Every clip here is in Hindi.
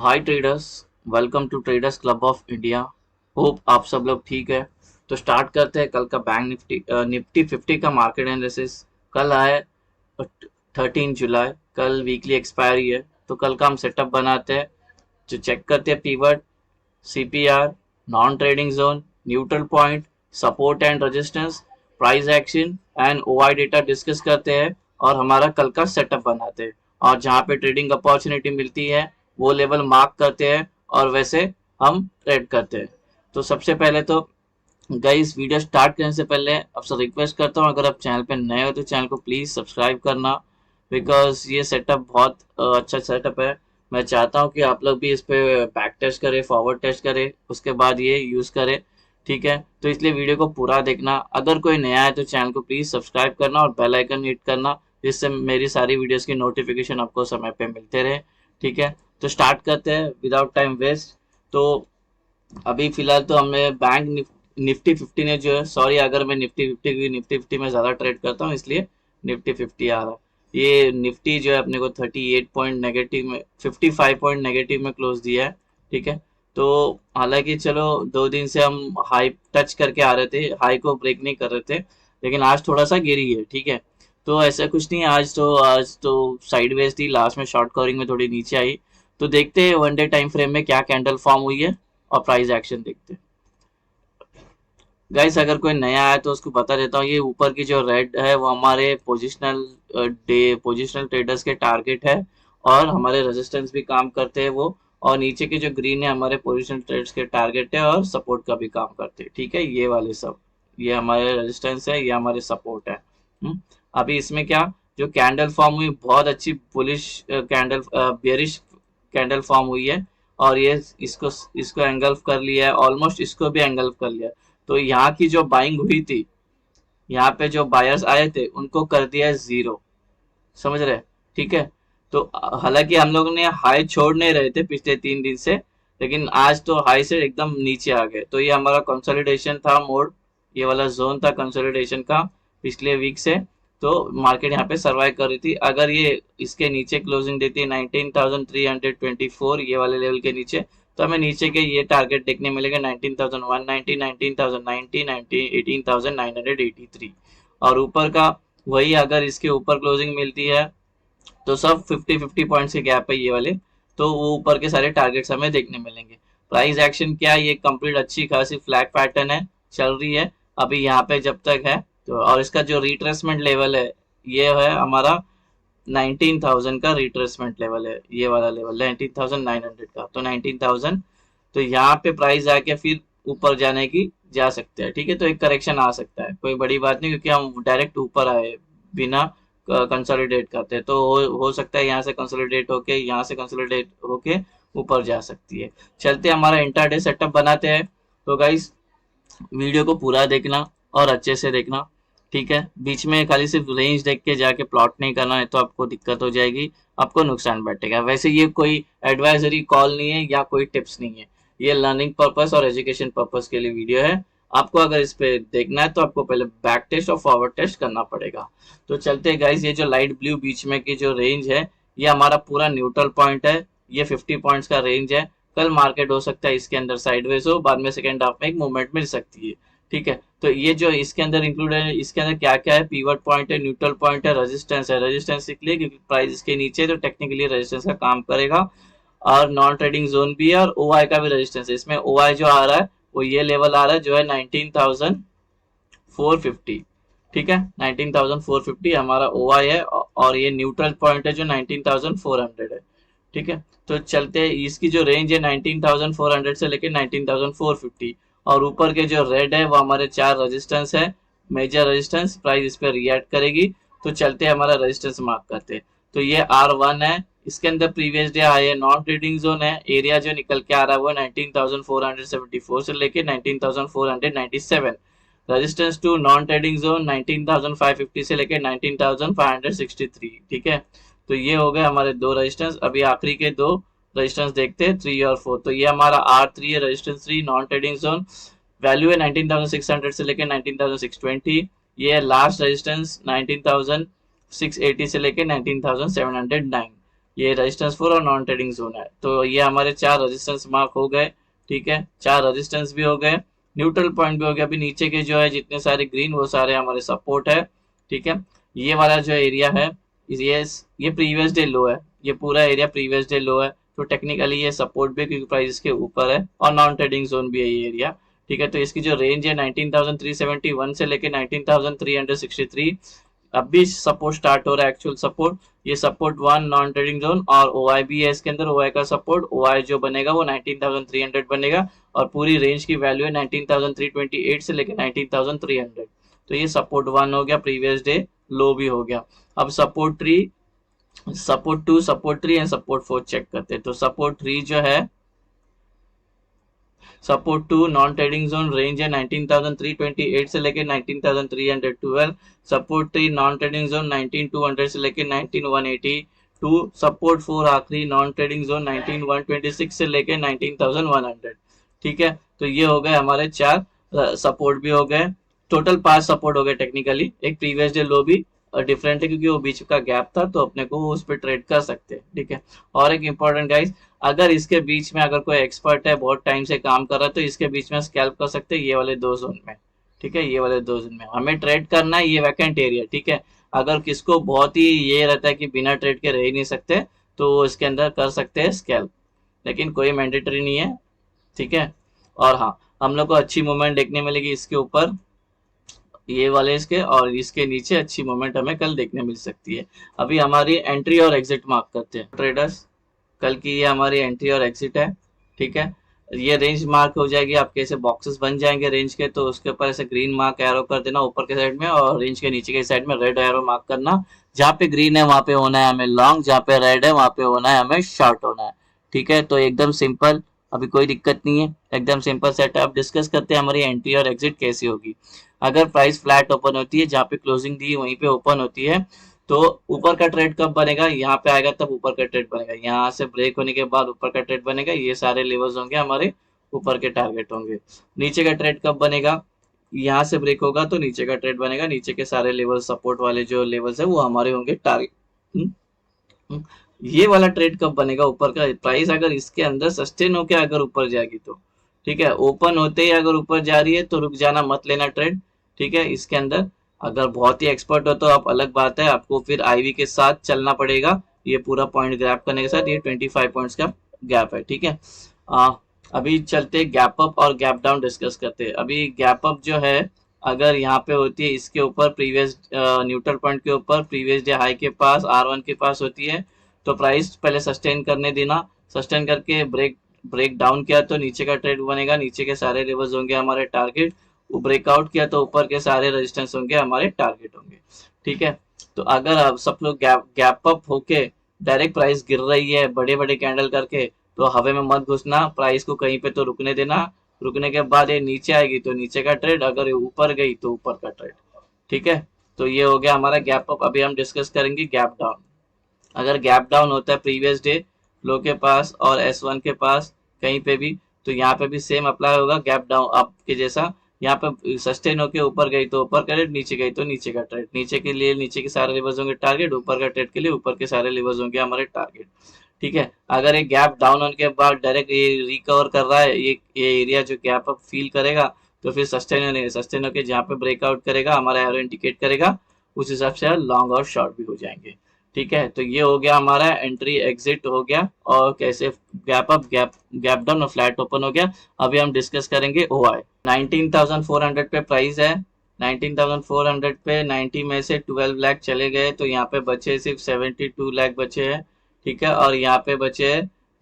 Hi traders. Welcome to traders club of India. Hope आप सब लोग ठीक है। तो स्टार्ट करते हैं कल का बैंक निफ्टी 50 का मार्केट एनालिसिस। कल है 13 जुलाई। कल वीकली एक्सपायरी है, तो कल का हम सेटअप बनाते हैं। जो चेक करते हैं pivot, CPR, non trading zone, neutral point, support and resistance, price action and OI data discuss करते हैं और हमारा कल का सेटअप बनाते हैं। और जहाँ पे ट्रेडिंग अपॉर्चुनिटी मिलती है वो लेवल मार्क करते हैं और वैसे हम ट्रेड करते हैं। तो सबसे पहले तो गाइस, वीडियो स्टार्ट करने से पहले आपसे रिक्वेस्ट करता हूँ, अगर आप चैनल पे नए हो तो चैनल को प्लीज़ सब्सक्राइब करना। बिकॉज ये सेटअप बहुत अच्छा सेटअप है। मैं चाहता हूँ कि आप लोग भी इस पे बैक टेस्ट करें, फॉरवर्ड टेस्ट करें, उसके बाद ये यूज़ करें। ठीक है, तो इसलिए वीडियो को पूरा देखना। अगर कोई नया है तो चैनल को प्लीज़ सब्सक्राइब करना और बेल आइकन हिट करना, जिससे मेरी सारी वीडियोस की नोटिफिकेशन आपको समय पे मिलते रहे। ठीक है, तो स्टार्ट करते हैं विदाउट टाइम वेस्ट। तो अभी फिलहाल तो हमें निफ्टी फिफ्टी ने जो है, सॉरी अगर मैं निफ्टी फिफ्टी में ज़्यादा ट्रेड करता हूँ इसलिए निफ्टी फिफ्टी आ रहा है। ये निफ्टी जो है अपने को 38 पॉइंट नेगेटिव में, 55 पॉइंट नेगेटिव में क्लोज दिया है। ठीक है, तो हालांकि चलो 2 दिन से हम हाई टच करके आ रहे थे, हाई को ब्रेक नहीं कर रहे थे, लेकिन आज थोड़ा सा गिरी है। ठीक है, तो ऐसा कुछ नहीं है। आज तो साइडवेज थी, लास्ट में शॉर्ट कवरिंग में थोड़ी नीचे आई। तो देखते हैं वन डे टाइम फ्रेम में क्या कैंडल फॉर्म हुई है और प्राइस एक्शन देखते हैं। गाइस, अगर कोई नया है तो उसको बता देता हूँ, ये ऊपर की जो रेड है वो हमारे पोजिशनल ट्रेडर्स के टारगेट है और हमारे रेजिस्टेंस भी काम करते हैं वो। और नीचे के जो ग्रीन है हमारे पोजिशनल ट्रेडर्स के टारगेट है और सपोर्ट का भी काम करते हैं। ठीक है, ये वाले सब, ये हमारे रेजिस्टेंस है, ये हमारे सपोर्ट है। अभी इसमें क्या, जो कैंडल फॉर्म हुई बहुत अच्छी bullish candle, bearish candle form हुई है। और ये इसको इसको एंगल्फ कर लिया है, ऑलमोस्ट इसको भी एंगल्फ कर लिया है। तो यहाँ की जो बाइंग हुई थी, यहाँ पे जो बायर्स आए थे उनको कर दिया है जीरो। समझ रहे? ठीक है, तो हालांकि हम लोग ने हाई छोड़ नहीं रहे थे पिछले 3 दिन से, लेकिन आज तो हाई से एकदम नीचे आ गए। तो ये हमारा कंसोलिडेशन था मोड, ये वाला जोन था कंसोलिडेशन का पिछले वीक से। तो मार्केट यहाँ पे सर्वाइव कर रही थी। अगर ये इसके नीचे क्लोजिंग देती है 19,324, ये वाले लेवल के नीचे, तो हमें नीचे के ये टारगेट देखने मिलेगा 19,190, 19,090, 18,983। और ऊपर का वही, अगर इसके ऊपर क्लोजिंग मिलती है तो सब 50-50 पॉइंट्स के गैप है ये वाले। तो वो ऊपर के सारे टारगेट्स हमें देखने मिलेंगे। प्राइस एक्शन क्या है, ये कंप्लीट अच्छी खासी फ्लैग पैटर्न है, चल रही है अभी यहाँ पे जब तक है। तो और इसका जो रिट्रेसमेंट लेवल है ये है हमारा 19,000 का रिट्रेसमेंट लेवल है। ये वाला लेवल 19,900 का, तो 19,000। तो यहाँ पे प्राइस आके फिर ऊपर जाने की जा सकते हैं। ठीक है, तो एक करेक्शन आ सकता है, कोई बड़ी बात नहीं, क्योंकि हम डायरेक्ट ऊपर आए बिना कंसोलिडेट करते। तो हो सकता है यहाँ से कंसोलिडेट होके, यहाँ से कंसोलिडेट होके ऊपर जा सकती है। चलते हमारा इंटरडे सेटअप बनाते हैं। तो गाइस, वीडियो को पूरा देखना और अच्छे से देखना। ठीक है, बीच में खाली सिर्फ रेंज देख के जाके प्लॉट नहीं करना है, तो आपको दिक्कत हो जाएगी, आपको नुकसान बैठेगा। वैसे ये कोई एडवाइजरी कॉल नहीं है या कोई टिप्स नहीं है, ये लर्निंग पर्पस और एजुकेशन पर्पस के लिए वीडियो है। आपको अगर इस पे देखना है तो आपको पहले बैक टेस्ट और फॉरवर्ड टेस्ट करना पड़ेगा। तो चलते गाइस, ये जो लाइट ब्लू बीच में की जो रेंज है ये हमारा पूरा न्यूट्रल पॉइंट है। ये 50 पॉइंट्स का रेंज है। कल मार्केट हो सकता है इसके अंदर साइडवेज हो, बाद में सेकेंड हाफ में एक मूवमेंट मिल सकती है। ठीक है, तो ये जो इसके अंदर इंक्लूड है, इसके अंदर क्या क्या है, पीवट पॉइंट है, न्यूट्रल पॉइंट है, रेजिस्टेंस है। रेजिस्टेंस इसलिए क्योंकि प्राइस इसके नीचे है, तो टेक्निकली रेजिस्टेंस का काम करेगा। और नॉन ट्रेडिंग जोन भी है और ओआई का भी रेजिस्टेंस है। इसमें ओआई जो आ रहा है वो ये लेवल आ रहा है जो है 19,450। ठीक है, 19,450 हमारा ओआई है और ये न्यूट्रल पॉइंट है जो 19,400 है। ठीक है, तो चलते हैं, इसकी जो रेंज है 19,400 से लेकर 19,450। और ऊपर के जो रेड है वो हमारे 4 रेजिस्टेंस है, मेजर रेजिस्टेंस, प्राइस इस पर रिएक्ट करेगी। तो चलते हैं हमारा रेजिस्टेंस मार्क करते हैं। तो ये R1 है, इसके अंदर प्रीवियस डे हाई है, नॉन ट्रेडिंग जोन है। एरिया जो निकल के आ रहा है वो 19,474 से लेके 19,497। Resistance two non trading zone 19,550 से लेके 19,563। ठीक है, तो ये हो गए हमारे दो रेजिस्टेंस। अभी आखिरी के दो रेजिस्टेंस देखते हैं, 3 और 4। तो ये हमारा R3 है, resistance 3 non trading zone, value है 19,600 से लेके 19,620। ये लास्ट रेजिस्टेंस 19,680 से लेके 19,709। ये रेजिस्टेंस 4 और नॉन ट्रेडिंग जोन है। तो ये हमारे 4 रेजिस्टेंस मार्क हो गए, ठीक है, 4 रेजिस्टेंस भी हो गए, न्यूट्रल पॉइंट भी हो गया। अभी नीचे के जो है जितने सारे ग्रीन वो सारे हमारे सपोर्ट है, ठीक है। ये वाला जो एरिया है ये ये प्रीवियस डे लो है, ये पूरा एरिया प्रीवियस डे लो है, तो टेक्निकली ये सपोर्ट भी है क्योंकि प्राइस के ऊपर है, और नॉन ट्रेडिंग जोन भी है ये एरिया, ठीक है। तो इसकी जो रेंज है 19,371 से लेके 19,363, अभी सपोर्ट स्टार्ट हो रहा है एक्चुअल सपोर्ट। ये सपोर्ट 1 नॉन ट्रेडिंग जोन, और ओआई भी है इसके अंदर, ओआई का सपोर्ट, ओआई जो बनेगा वो 19,300 बनेगा, और पूरी रेंज की वैल्यू है 19,328 से लेकर 19,300। तो ये सपोर्ट 1 हो गया, प्रीवियस डे लो भी हो गया। अब support 3, support 2, support 3 and support 4 check करते हैं। तो सपोर्ट 3 जो है, support 2 non trading zone, range है 19,328 से लेके 19,312। सपोर्ट 3 नॉन ट्रेडिंग जोन 19,200 से लेके 19,182। सपोर्ट 4 आखिरी नॉन ट्रेडिंग जोन 19,126 से लेके 19,100, ठीक है। तो ये हो गए हमारे 4 सपोर्ट भी हो गए, टोटल 5 सपोर्ट हो गए टेक्निकली। एक प्रीवियस डे लो भी डिफरेंट है क्योंकि वो बीच का गैप था, तो अपने को उस पर ट्रेड कर सकते हैं, ठीक है। और एक इंपॉर्टेंट गाइस, अगर इसके बीच में अगर कोई एक्सपर्ट है बहुत टाइम से काम कर रहा है तो इसके बीच में स्कैल्प कर सकते हैं, ये वाले 2 जोन में, ठीक है। ये वाले 2 जोन में हमें ट्रेड करना है, ये वैकेंट एरिया, ठीक है। अगर किसको बहुत ही ये रहता है कि बिना ट्रेड के रह ही नहीं सकते, तो वो इसके अंदर कर सकते हैं स्कैल्प, लेकिन कोई मैंडेटरी नहीं है, ठीक है। और हाँ, हम लोग को अच्छी मूवमेंट देखने मिलेगी इसके ऊपर, ये वाले इसके और इसके नीचे अच्छी मूवमेंट हमें कल देखने मिल सकती है। अभी हमारी एंट्री और एग्जिट मार्क करते हैं ट्रेडर्स। कल की ये हमारी एंट्री और एग्जिट है, ठीक है। ये रेंज मार्क हो जाएगी, आपके ऐसे बॉक्सेस बन जाएंगे रेंज के, तो उसके ऊपर ऐसे ग्रीन मार्क एरो कर देना ऊपर के साइड में, और रेंज के नीचे के साइड में रेड एरो मार्क करना। जहाँ पे ग्रीन है वहां पे होना है हमें लॉन्ग, जहाँ पे रेड है वहां पे होना है हमें शॉर्ट होना है, ठीक है। तो एकदम सिंपल, अभी कोई दिक्कत नहीं है, एकदम सिंपल सेटअप। डिस्कस करते हैं हमारी एंट्री और एग्जिट कैसी होगी। अगर प्राइस फ्लैट ओपन होती है, जहाँ पे क्लोजिंग दी वहीं पे ओपन होती है, तो ऊपर का ट्रेड कब बनेगा, यहाँ पे आएगा तब ऊपर का ट्रेड बनेगा। यहाँ से ब्रेक होने के बाद ऊपर का ट्रेड बनेगा, ये सारे लेवल्स होंगे हमारे ऊपर के टारगेट होंगे। नीचे का ट्रेड कब बनेगा, यहाँ से ब्रेक होगा तो नीचे का ट्रेड बनेगा, नीचे के सारे लेवल सपोर्ट वाले जो लेवल्स है वो हमारे होंगे टारगेट। ये वाला ट्रेड कब बनेगा, ऊपर का प्राइस अगर इसके अंदर सस्टेन होकर अगर ऊपर जाएगी तो, ठीक है। ओपन होते ही अगर ऊपर जा रही है तो रुक जाना, मत लेना ट्रेड, ठीक है। इसके अंदर अगर बहुत ही एक्सपर्ट हो तो आप अलग बात है, आपको फिर आईवी के साथ चलना पड़ेगा। ये पूरा पॉइंट ग्रैप करने के साथ ये 25 पॉइंट्स का गैप है, ठीक है। अभी चलते गैप अप और गैप डाउन डिस्कस करते हैं। अभी गैप अप जो है, अगर यहाँ पे होती है इसके ऊपर प्रीवियस न्यूट्रल पॉइंट के ऊपर प्रीवियस डे हाई के पास R1 के पास होती है, तो प्राइस पहले सस्टेन करने देना। सस्टेन करके ब्रेक ब्रेक डाउन किया तो नीचे का ट्रेड बनेगा, नीचे के सारे लेवल्स होंगे हमारे टारगेट। वो ब्रेकआउट किया तो ऊपर के सारे रेजिस्टेंस होंगे हमारे टारगेट होंगे, ठीक है। तो अगर आप सब लोग गैप अप होके डायरेक्ट प्राइस गिर रही है बड़े बड़े कैंडल करके, तो हवा में मत घुसना, प्राइस को कहीं पे तो रुकने देना। रुकने के बाद ये नीचे आएगी तो नीचे का ट्रेड, अगर ये ऊपर गई तो ऊपर का ट्रेड, ठीक है। तो ये हो गया हमारा गैप अप। अभी हम डिस्कस करेंगे गैप डाउन। अगर गैप डाउन होता है प्रीवियस डे लो के पास और S1 के पास कहीं पे भी, तो यहाँ पे भी सेम अप्लाई होगा गैप डाउन अप के जैसा। यहाँ पे सस्टेन होके ऊपर गई तो ऊपर का ट्रेड, नीचे गई तो नीचे का ट्रेड। नीचे के लिए नीचे के सारे लेवल्स होंगे टारगेट, ऊपर का ट्रेड के लिए ऊपर के सारे लेवल्स होंगे हमारे टारगेट, ठीक है। अगर एक गैप डाउन होने के बाद डायरेक्ट ये रिकवर कर रहा है, ये एरिया जो गैप अप फील करेगा, तो फिर सस्टेन होके जहाँ पे ब्रेकआउट करेगा हमारा एरो इंडिकेट करेगा, उस हिसाब से लॉन्ग और शॉर्ट भी हो जाएंगे, ठीक है। तो ये हो गया हमारा एंट्री एग्जिट हो गया, और कैसे गैप अप गैप डाउन और फ्लैट ओपन हो गया। अभी हम डिस्कस करेंगे OI। 19,400 पे प्राइस है, 19,400 पे 90 में से 12 लाख चले गए, तो यहाँ पे बचे सिर्फ 72 लाख बचे हैं, ठीक है। और यहाँ पे बचे,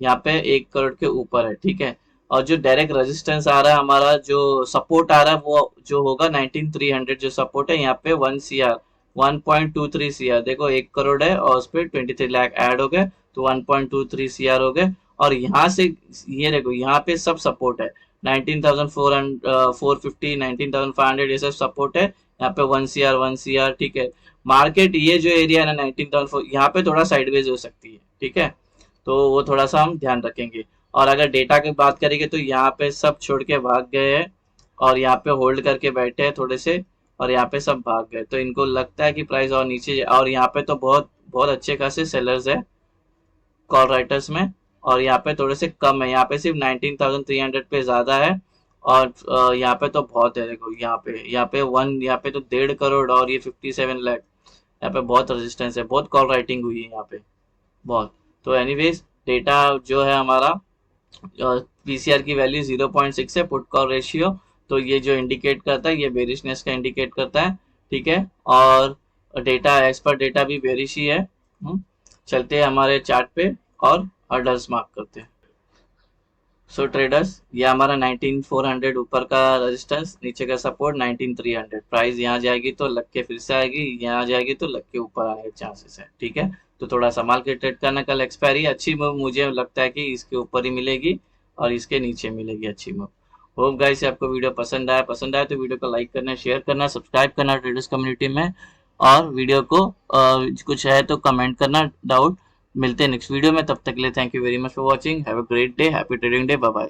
यहाँ पे 1 करोड़ के ऊपर है, ठीक है। और जो डायरेक्ट रेजिस्टेंस आ रहा है हमारा, जो सपोर्ट आ रहा है वो जो होगा 19,300 जो सपोर्ट है, यहाँ पे 1 CR देखो 1 करोड़ है और उस पर 23 लाख ऐड हो गए, तो 1.23 CR हो गए। और यहाँ से ये देखो यहाँ पे सब सपोर्ट है, 19,400 450 19,500 ये सब सपोर्ट है। यहाँ पे 1 CR ठीक है। मार्केट ये जो एरिया है ना 19,004, यहाँ पे थोड़ा साइडवेज हो सकती है, ठीक है। तो वो थोड़ा सा हम ध्यान रखेंगे। और अगर डेटा की बात करेंगे तो यहाँ पे सब छोड़ के भाग गए हैं, और यहाँ पे होल्ड करके बैठे हैं थोड़े से, और यहाँ पे सब भाग गए, तो इनको लगता है कि प्राइस और नीचे, और यहाँ पे तो बहुत बहुत अच्छे खासे सेलर्स है, कॉल राइटर्स में, और यहाँ पे थोड़े से कम है, यहाँ पे सिर्फ 19,300 पे ज्यादा है, और यहाँ पे तो बहुत है, देखो यहाँ पे तो 1.5 करोड़, और ये 57 लाख, यहाँ पे बहुत रेजिस्टेंस है, बहुत कॉल राइटिंग हुई है यहाँ पे, बहुत। तो एनीवेज डेटा जो है हमारा, पीसीआर की वैल्यू 0.6 है, पुट कॉल रेशियो, तो ये जो इंडिकेट करता है ये बेरिशनेस का इंडिकेट करता है, ठीक है। और डेटा एज पर डेटा भी बेरिश ही है। चलते हैं हमारे चार्ट पे और ऑर्डर्स मार्क करते हैं। सो ट्रेडर्स, ये हमारा 19,400 ऊपर का रेजिस्टेंस, नीचे का सपोर्ट 19,300, प्राइस यहाँ जाएगी तो लग के फिर से आएगी, यहाँ जाएगी तो लग के ऊपर आने के चांसेस है, ठीक है। तो थोड़ा संभाल के ट्रेड करना, कल एक्सपायरी अच्छी मूव मुझे लगता है कि इसके ऊपर ही मिलेगी और इसके नीचे मिलेगी अच्छी मूव। होप गाइस आपको वीडियो पसंद आया तो वीडियो को लाइक करना, शेयर करना, सब्सक्राइब करना ट्रेडर्स कम्युनिटी में, और वीडियो को कुछ है तो कमेंट करना डाउट। मिलते हैं नेक्स्ट वीडियो में, तब तक के लिए thank you very much for watching, have a great day, happy trading day, bye bye.